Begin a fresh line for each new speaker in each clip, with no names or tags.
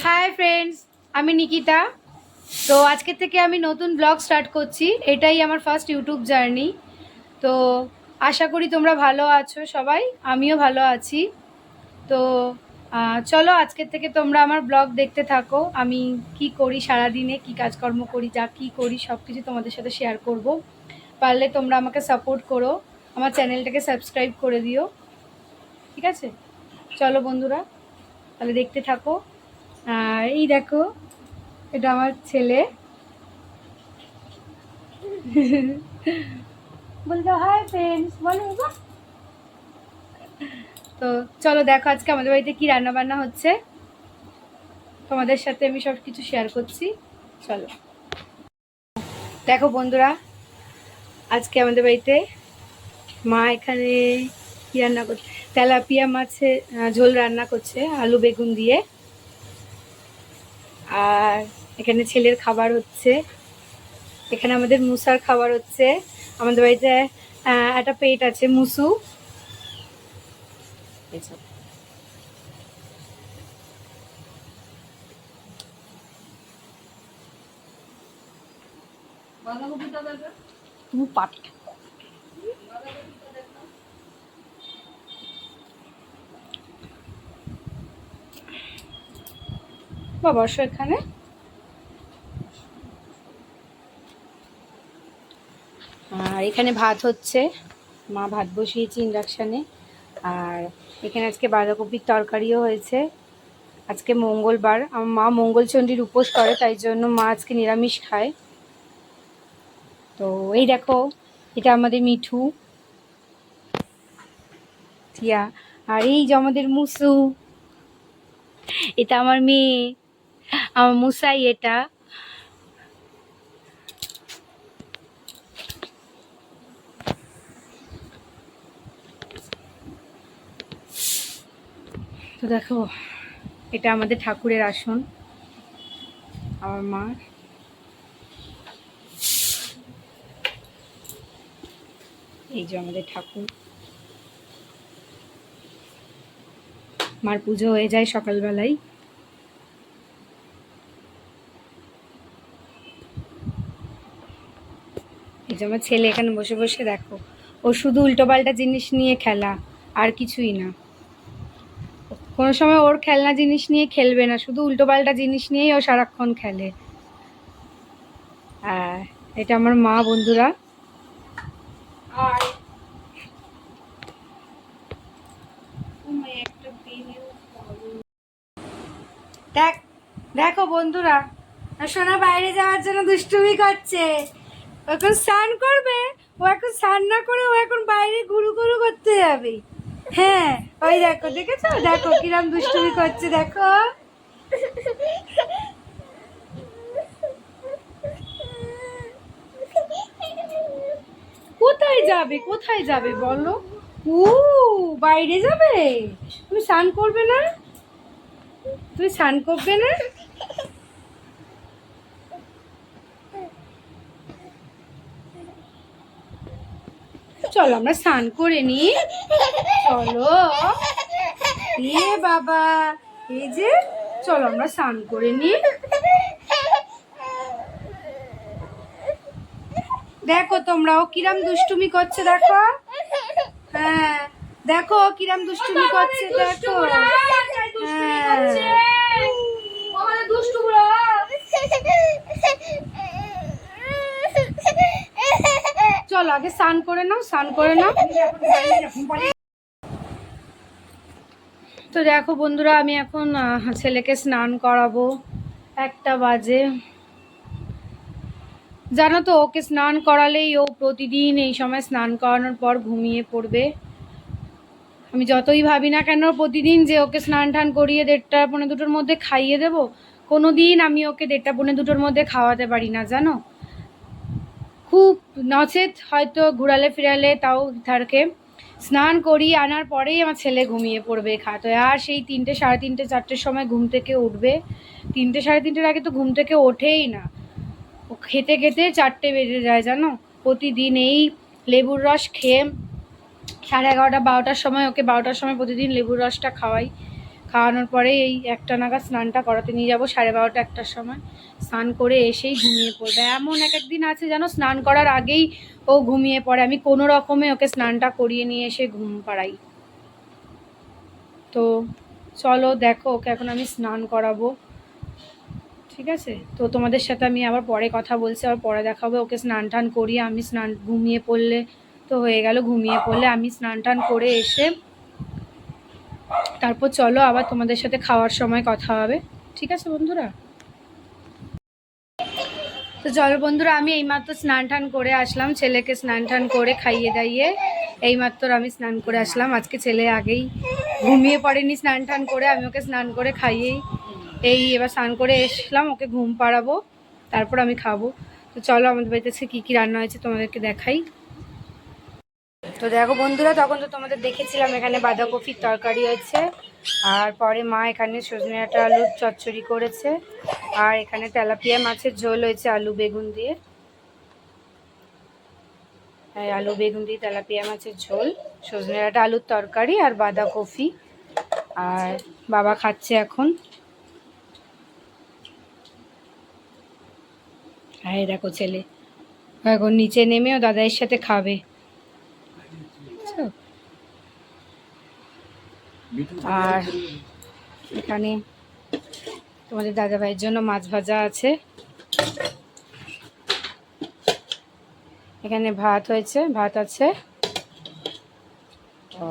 Hi friends, আমি নিকিতা। তো আজকে থেকে আমি নতুন ব্লগ স্টার্ট করছি। এটাই আমার ফার্স্ট ইউটিউব জার্নি। তো আশা করি তোমরা ভালো আছো সবাই, আমিও ভালো আছি। তো চলো আজকের থেকে তোমরা আমার ব্লগ দেখতে থাকো। আমি কি করি সারাদিনে, কি কাজকর্ম করি, যা কি করি সব কিছু তোমাদের সাথে শেয়ার করব। পারলে তোমরা আমাকে সাপোর্ট করো, আমার চ্যানেলটাকে সাবস্ক্রাইব করে দিও, ঠিক আছে? চলো বন্ধুরা, তাহলে দেখতে থাকো। আর এই দেখো, এটা আমার ছেলে। বলতো হাই ফ্রেন্ডস, বলো বাবা। তো চলো দেখো আজকে আমাদের বাড়িতে কি রান্না বান্না হচ্ছে, তোমাদের সাথে আমি সব কিছু শেয়ার করছি। চলো দেখো বন্ধুরা, আজকে আমাদের বাড়িতে মা এখানে কি রান্না করছে, তেলাপিয়া মাছের ঝোল রান্না করছে আলু বেগুন দিয়ে। আর এখানে ছেলের খাবার হচ্ছে, এখানে আমাদের মুসার খাবার হচ্ছে। আমাদের বাড়িতে একটা পেট আছে মুসু। তুমি পাট বসো এখানে। আর এখানে ভাত হচ্ছে, মা ভাত বসিয়েছে ইন্ডাকশানে। আর এখানে আজকে বাঁধাকপির তরকারিও হয়েছে। আজকে মঙ্গলবার, আমার মা মঙ্গলচণ্ডীর উপোস করে, তাই জন্য মা আজকে নিরামিষ খায়। তো এই দেখো, এটা আমাদের মিঠু টিয়া। আর এই যে আমাদের মুসু, এটা আমার মেয়ে, আমার মুসাই এটা। তো দেখো, এটা আমাদের ঠাকুরের আসন, আমার মা। এই যে আমাদের ঠাকুর, মার পুজো হয়ে যায় সকালবেলায়। এই যে আমার ছেলে এখানে বসে বসে দেখো, ও শুধু উল্টোপাল্টা জিনিস নিয়ে খেলা, আর কিছুই না। কোনো সময় ওর খেলনা জিনিস নিয়ে খেলবে না, শুধু উল্টোপাল্টা জিনিস নিয়েই ও সারাক্ষণ খেলে। আর এটা আমার মা বন্ধুরা। আর দেখ দেখো বন্ধুরা, সোনা বাইরে যাওয়ার জন্য দুষ্টুমি করছে। ও এখন স্নান করবে, ও এখন স্নান না করে ও এখন বাইরে ঘুরু ঘুরু করতে যাবে। হ্যাঁ, ওই দেখো, দেখেছো? দেখো কিরম দুষ্টুমি করছে, দেখো। কোথায় যাবে, কোথায় যাবে বলো? ও বাইরে যাবে? তুমি স্নান করবে না? তুমি স্নান করবে না? চলো আমরা স্নান করে নি, চলো। এ বাবা, এই যে চলো আমরা স্নান করে নি। দেখো তোমরা ও কিরাম দুষ্টুমি করছে, দেখো। হ্যাঁ দেখো কিরাম দুষ্টুমি করছে, দেখো। হ্যাঁ চলো আগে স্নান করে নাও, স্নান করে নাও। তো দেখো বন্ধুরা, আমি এখন ছেলেকে স্নান করাবো, 1টা বাজে। জানো তো, ওকে স্নান করালেই ও প্রতিদিন এই সময় স্নান করানোর পর ঘুমিয়ে পড়বে। আমি যতই ভাবি না কেন প্রতিদিন যে ওকে স্নান টান করিয়ে 1টা পৌনে 2টোর মধ্যে খাইয়ে দেবো, কোনো দিন আমি ওকে 1টা পৌনে 2টোর মধ্যে খাওয়াতে পারি না, জানো। খুব নচেত হয়তো ঘুরালে ফিরালে তাও তাকে স্নান করিয়ে আনার পরেই আমার ছেলে ঘুমিয়ে পড়বে খাটে। আর সেই 3টে, সাড়ে 3টে, 4টের সময় ঘুম থেকে উঠবে। 3টে, সাড়ে 3টের আগে তো ঘুম থেকে ওঠেই না। ও খেতে খেতে 4টে বেজে যায়, জানো। প্রতিদিন এই লেবুর রস খেয়ে 11:30, 12টার সময়, ওকে 12টার সময় প্রতিদিন লেবুর রসটা খাওয়াই। খাওয়ানোর পরে এই 1টা নাগাদ স্নানটা করাতে নিয়ে যাবো, 12:30 1টার সময়। স্নান করে এসেই ঘুমিয়ে পড়বে। এমন এক একদিন আছে যেন স্নান করার আগেই ও ঘুমিয়ে পড়ে, আমি কোনো রকমে ওকে স্নানটা করিয়ে নিয়ে এসে ঘুম পাড়াই। তো চলো দেখো, ওকে এখন আমি স্নান করাবো, ঠিক আছে? তো তোমাদের সাথে আমি আবার পরে কথা বলছি, আবার পরে দেখাবো। ওকে স্নান টান করিয়ে আমি ঘুমিয়ে পড়লে তো হয়ে গেল, ঘুমিয়ে পড়লে আমি স্নান টান করে এসে তারপর চলো আবার তোমাদের সাথে খাওয়ার সময় কথা হবে, ঠিক আছে বন্ধুরা? তো চলো বন্ধুরা, আমি এইমাত্র স্নান টান করে আসলাম, ছেলেকে স্নান টান করে খাইয়ে দাইয়ে এইমাত্র আমি স্নান করে আসলাম। আজকে ছেলে আগেই ঘুমিয়ে পড়েনি, স্নান টান করে আমি ওকে স্নান করে খাইয়েই এবার স্নান করে এসলাম, ওকে ঘুম পাড়াবো, তারপর আমি খাবো। তো চলো আমাদের বাড়িতে কী কী রান্না হয়েছে তোমাদেরকে দেখাই। তো দেখো বন্ধুরা, তখন তো তোমাদের দেখেছিলাম এখানে বাঁধাকপির তরকারি হয়েছে, আর পরে মা এখানে সজনে ডাঁটা আলুর চচ্চড়ি করেছে, আর এখানে তেলাপিয়া মাছের ঝোল হয়েছে আলু বেগুন দিয়ে। আলু বেগুন দিয়ে তেলাপিয়া মাছের ঝোল, সজনে ডাঁটা আলুর তরকারি আর বাঁধাকপি। আর বাবা খাচ্ছে এখন। আর দেখো ছেলে এখন নিচে নেমেও দাদাইয়ের সাথে খাবে। আর এখানে তোমাদের দাদা ভাইয়ের জন্য মাছ ভাজা আছে, এখানে ভাত হয়েছে, ভাত আছে। তো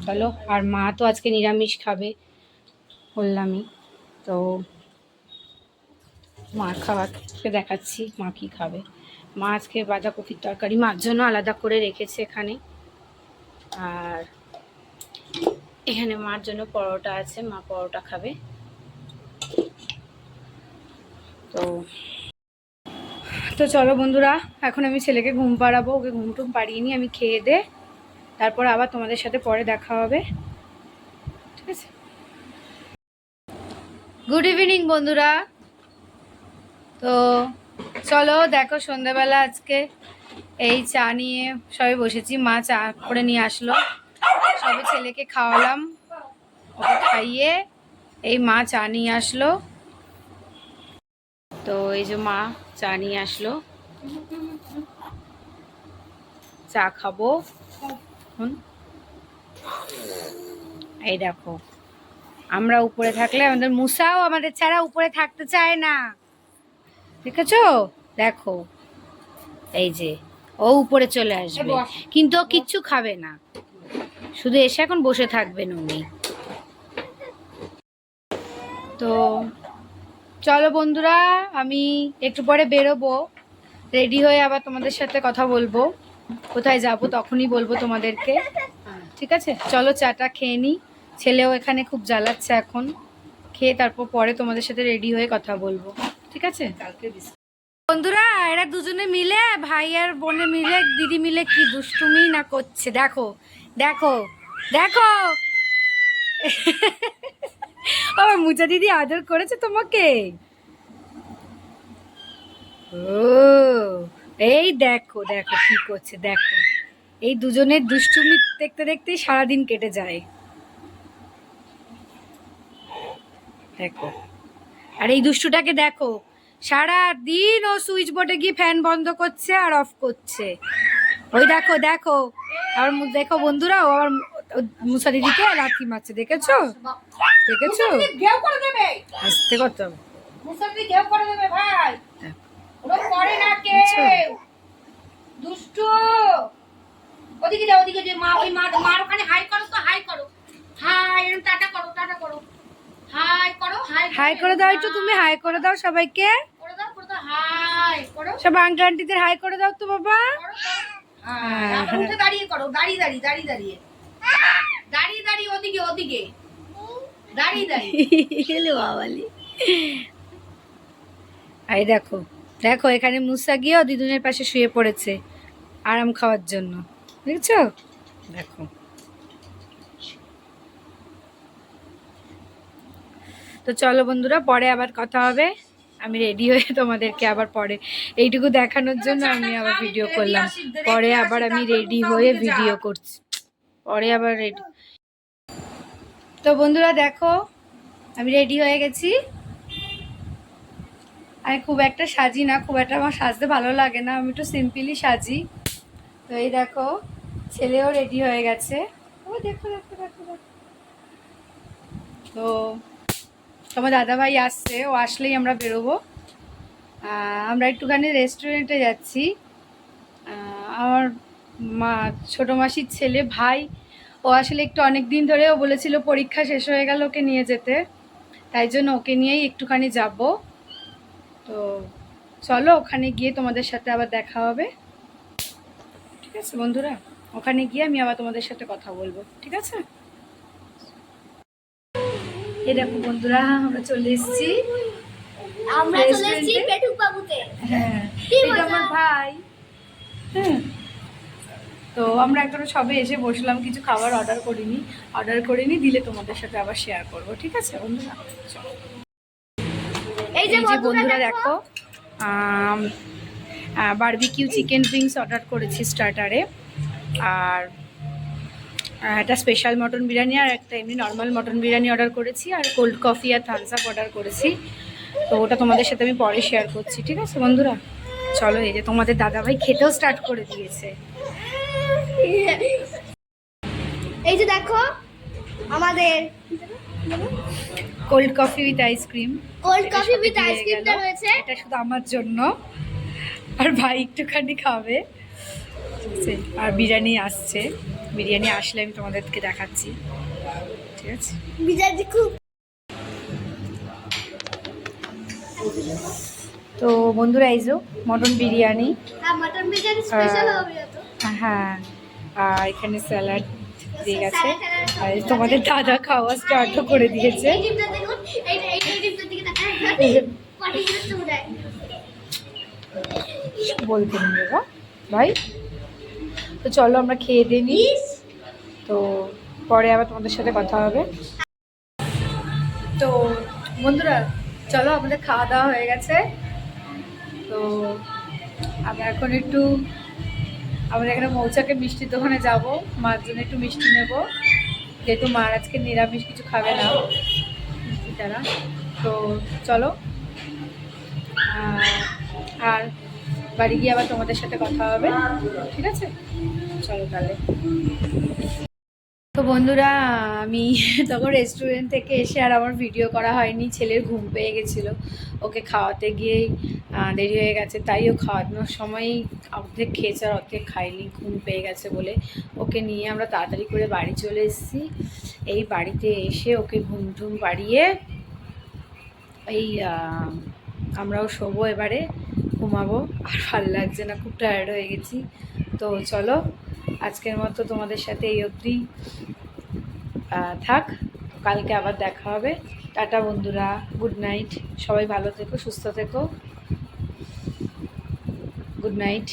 চলো, আর মা তো আজকে নিরামিষ খাবে বললামই, তো মার খাওয়াকে দেখাচ্ছি মা কি খাবে। মা আজকে বাঁধাকপির তরকারি মার জন্য আলাদা করে রেখেছে এখানে, আর এখানে মার জন্য পরোটা আছে, মা পরোটা খাবে। তো তো চলো বন্ধুরা, এখন আমি ছেলেকে ঘুম পাড়াবো, ওকে ঘুম টুম পাড়িয়ে নিয়ে আমি খেয়ে দে, তারপর আবার তোমাদের সাথে পরে দেখা হবে, ঠিক আছে? গুড ইভিনিং বন্ধুরা। তো চলো দেখো, সন্ধ্যাবেলা আজকে এই চা নিয়ে সবাই বসেছি, মা চা করে নিয়ে আসলো, সবে ছেলেকে খাওয়ালাম, ওকে খাইয়ে এই মা চা নিয়ে আসলো। তো এই যে মা চা নিয়ে আসলো, চা খাবো এখন। এই দেখো, আমরা উপরে থাকলে আমাদের মুসাও আমাদের ছাড়া উপরে থাকতে চায় না, দেখেছো? দেখো এই যে ও উপরে চলে আসবে, কিন্তু ও কিচ্ছু খাবে না, শুধু এসে এখন বসে থাকবেন উনি। তো চলো বন্ধুরা, আমি একটু পরে বেরোবো, রেডি হয়ে আবার তোমাদের সাথে কথা বলবো, কোথায় যাব তখনই বলবো তোমাদেরকে, ঠিক আছে? চলো চাটা খেয়ে নিই, ছেলেও এখানে খুব জ্বালাচ্ছে, এখন খেয়ে তারপর পরে তোমাদের সাথে রেডি হয়ে কথা বলবো, ঠিক আছে? বন্ধুরা, এরা দুজনে মিলে, ভাই আর বোনে মিলে, দিদি মিলে কি দুষ্টুমি না করছে, দেখো দেখো দেখো। আমার মুচা দিদি আদর করেছে তোমাকে? ও এই দেখো দেখো কি করছে, দেখো এই দুজনের দুষ্টুমি দেখতে দেখতেই সারাদিন কেটে যায়, দেখো। আর এই দুষ্টুটাকে দেখো, সারা দিন ও সুইচ বোর্ডে গিয়ে ফ্যান বন্ধ করছে আর অফ করছে, ওই দেখো দেখো। আর দেখো বন্ধুরা, ও আবার মুসা দিদিকে লাথি মারছে, দেখেছো দেখেছো? আসতে কত দুষ্টু, ওদিকে যাও, ওদিকে যে মা, ওই মার ওখানে হাই করো, তো হাই করো, হাই এরকম টাটা করো, টাটা করো, হাই করো, হাই করে দাও, একটু তুমি হাই করে দাও সবাইকে, করে দাও, করে দাও, হাই করো সব আঙ্কেল আন্টিদের, হাই করে দাও তো বাবা। হ্যাঁ, উঠে দাঁড়িয়ে করো, দাঁড়িয়ে দাঁড়িয়ে দাঁড়িয়ে দাঁড়িয়ে দাঁড়িয়ে দাঁড়িয়ে, ওদিকে ওদিকে দাঁড়িয়ে দাঁড়িয়ে হেলো বাবালি। এই দেখো দেখো, এখানে মুসা গিয়েও দিদুনের পাশে শুয়ে পড়েছে আরাম খাওয়ার জন্য, দেখছো? দেখো। তো চলো বন্ধুরা, পরে আবার কথা হবে, আমি রেডি হয়ে তোমাদেরকে আবার পরে এইটুকু দেখানোর জন্য আমি আবার ভিডিও করলাম, পরে আবার আমি রেডি হয়ে ভিডিও করছি, পরে আবার রেডি। তো বন্ধুরা দেখো, আমি রেডি হয়ে গেছি। আমি খুব একটা সাজি না, খুব একটা আমার সাজতে ভালো লাগে না, আমি একটু সিম্পলি সাজি। তো এই দেখো, ছেলেও রেডি হয়ে গেছে। ও দেখো দেখো দেখো দেখো। তো তোমার দাদাভাই আসছে, ও আসলেই আমরা বেরোবো। আমরা একটুখানি রেস্টুরেন্টে যাচ্ছি। আমার মা, ছোটো মাসির ছেলে ভাই, ও আসলে একটু অনেক দিন ধরে ও বলেছিল পরীক্ষা শেষ হয়ে গেল ওকে নিয়ে যেতে, তাই জন্য ওকে নিয়েই একটুখানি যাব। তো চলো ওখানে গিয়ে তোমাদের সাথে আবার দেখা হবে, ঠিক আছে বন্ধুরা? ওখানে গিয়ে আমি আবার তোমাদের সাথে কথা বলবো, ঠিক আছে? এই দেখো বন্ধুরা, আমরা চলে এসেছি। হ্যাঁ, এটা আমার ভাই। হ্যাঁ, তো আমরা এখনো সবে এসে বসলাম, কিছু খাবার অর্ডার করিনি, দিলে তোমাদের সাথে আবার শেয়ার করব, ঠিক আছে বন্ধুরা? চলো। এই যে বন্ধুরা দেখো, বারবিকিউ চিকেন উইংস অর্ডার করেছি স্টার্টারে, আর একটা স্পেশাল মটন বিরিয়ানি আর একটা এমনি নর্মাল মটন বিরিয়ানি অর্ডার করেছি, আর কোল্ড কফি আর থামস আপ অর্ডার করেছি। তো ওটা তোমাদের সাথে আমি পরে শেয়ার করছি, ঠিক আছে বন্ধুরা? চলো, এই যে তোমাদের দাদাভাই খেতেও স্টার্ট করে দিয়েছে।
এই যে দেখো আমাদের
cold coffee with ice cream.
Cold coffee with আইসক্রিমটা রয়েছে,
এটা শুধু আমার জন্য, আর ভাই একটুখানি খাবে। আর বিরিয়ানি আসছে, বিরিয়ানি আসলে আমি তোমাদেরকে দেখাচ্ছি, ঠিক আছে?
বিরিয়ানি খুব।
তো বন্ধুরা এই যে মটন বিরিয়ানি,
হ্যাঁ মটন বিরিয়ানি স্পেশাল হবে তো।
হ্যাঁ, আর এখানে স্যালাড দিয়ে গেছে, আর তোমাদের দাদা খাওয়া স্টার্টও করে দিয়েছে।
এই ডিমটা দেখুন, এই ডিমটার দিকে তাকান, পাটি করতে উড়ায়
বলতে নেই বাবা ভাই। তো চলো আমরা খেয়ে দিয়ে নিই, তো পরে আবার তোমাদের সাথে কথা হবে। তো বন্ধুরা চলো, আমাদের খাওয়া দাওয়া হয়ে গেছে। তো আমরা এখন একটু আমাদের এখানে মৌচাকে মিষ্টির দোকানে যাব, মার জন্য একটু মিষ্টি নেব, যেহেতু মার আজকে নিরামিষ কিছু খাবে না মিষ্টি ছাড়া। তো চলো, আর বাড়ি গিয়ে আবার তোমাদের সাথে কথা হবে, ঠিক আছে? চলো তাহলে। তো বন্ধুরা, আমি তখন রেস্টুরেন্ট থেকে এসে আর আমার ভিডিও করা হয়নি, ছেলের ঘুম পেয়ে গেছিলো, ওকে খাওয়াতে গিয়েই দেরি হয়ে গেছে, তাই ও খাওয়ানোর সময়ই অর্ধেক খেয়েছে আর অর্ধেক খাইনি, ঘুম পেয়ে গেছে বলে ওকে নিয়ে আমরা তাড়াতাড়ি করে বাড়ি চলে এসেছি। এই বাড়িতে এসে ওকে ঘুম টুম পাড়িয়ে এই আমরাও শোবো, এবারে ঘুমাবো, আর ভালো লাগছে না, খুব টায়ার্ড হয়ে গেছি। তো চলো, আজকের মতো তোমাদের সাথে এই অবধি থাক, কালকে আবার দেখা হবে। টাটা বন্ধুরা, গুড নাইট, সবাই ভালো থেকো, সুস্থ থেকো, গুড নাইট।